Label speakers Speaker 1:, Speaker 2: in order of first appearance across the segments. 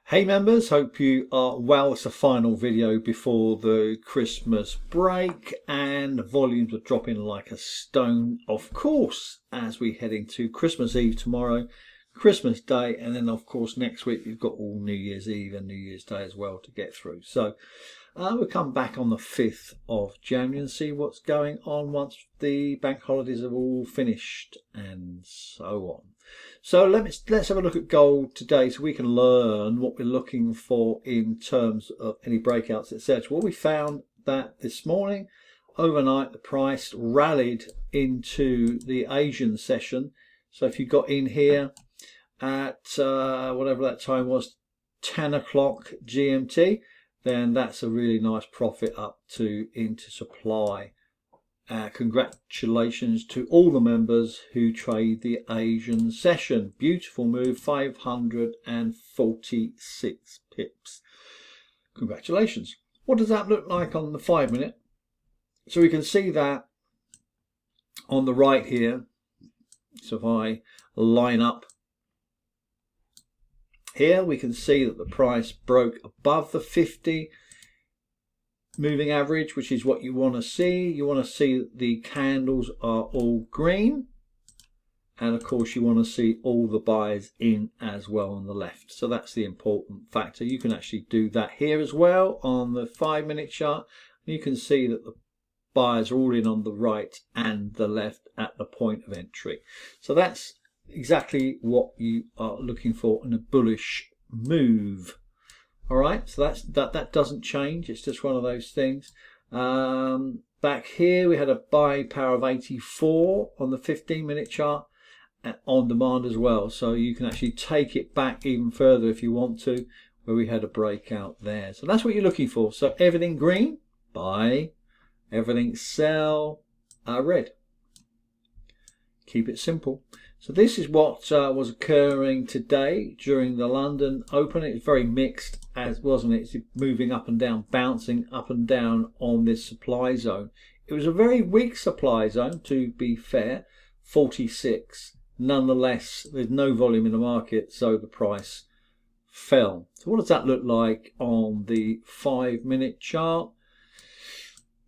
Speaker 1: Hey members, hope you are well. It's the final video before the Christmas break and volumes are dropping like a stone, of course, as we head into Christmas Eve tomorrow, Christmas Day, and then of course next week you've got all New Year's Eve and New Year's Day as well to get through. So we'll come back on the 5th of January and see what's going on once the bank holidays have all finished and so on. So let's have a look at gold today so we can learn what we're looking for in terms of any breakouts, etc. Well, we found that this morning, overnight, the price rallied into the Asian session. So if you got in here at whatever that time was, 10 o'clock GMT, then that's a really nice profit up to into supply. Congratulations to all the members who trade the Asian session. Beautiful move, 546 pips. Congratulations. What does that look like on the 5-minute? So we can see that on the right here. So if I line up here, we can see that the price broke above the 50 moving average, which is what you want to see. You want to see that the candles are all green, and of course you want to see all the buyers in as well on the left. So that's the important factor. You can actually do that here as well on the 5-minute chart. You can see that the buyers are all in on the right and the left at the point of entry. So that's exactly what you are looking for in a bullish move. All right, so that doesn't change. It's just one of those things. Back here we had a buy power of 84 on the 15-minute chart and on demand as well. So you can actually take it back even further if you want to, where we had a breakout there. So that's what you're looking for. So everything green, buy. Everything sell, red. Keep it simple. So this is what was occurring today during the London Open. It was very mixed, as wasn't it? It's moving up and down, bouncing up and down on this supply zone. It was a very weak supply zone, to be fair, 46. Nonetheless, there's no volume in the market, so the price fell. So what does that look like on the 5-minute chart?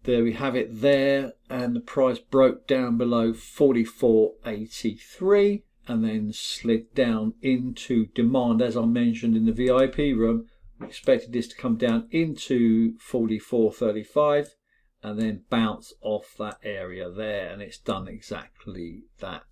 Speaker 1: There we have it there, and the price broke down below 44.83 and then slid down into demand. As I mentioned in the VIP room, we expected this to come down into 44.35 and then bounce off that area there, and it's done exactly that.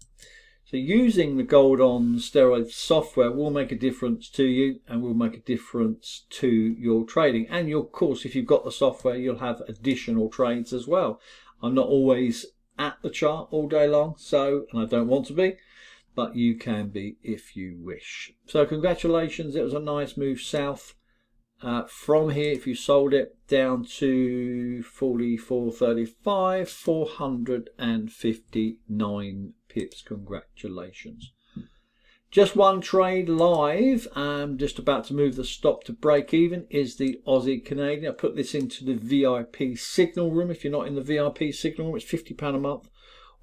Speaker 1: So using the gold on steroid software will make a difference to you and will make a difference to your trading. And of course, if you've got the software, you'll have additional trades as well. I'm not always at the chart all day long, and I don't want to be, but you can be if you wish. So congratulations, it was a nice move south. From here, if you sold it down to 44.35, 459 pips. Congratulations. Just one trade live. I'm just about to move the stop to break even is the Aussie Canadian. I put this into the VIP signal room. If you're not in the VIP signal room, it's £50 a month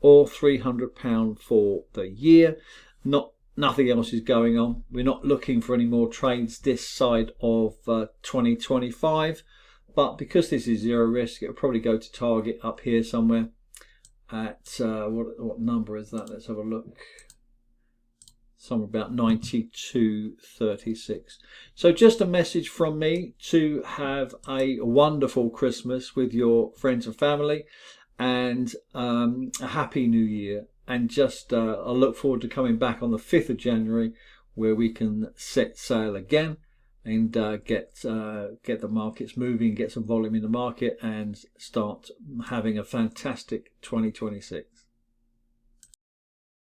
Speaker 1: or £300 for the year. Nothing else is going on. We're not looking for any more trades this side of 2025, but because this is zero risk, it'll probably go to target up here somewhere at what number is that? Let's have a look. Somewhere about 92.36. So just a message from me to have a wonderful Christmas with your friends and family, and a happy new year. And just I look forward to coming back on the 5th of January, where we can set sail again and get the markets moving, get some volume in the market, and start having a fantastic 2026.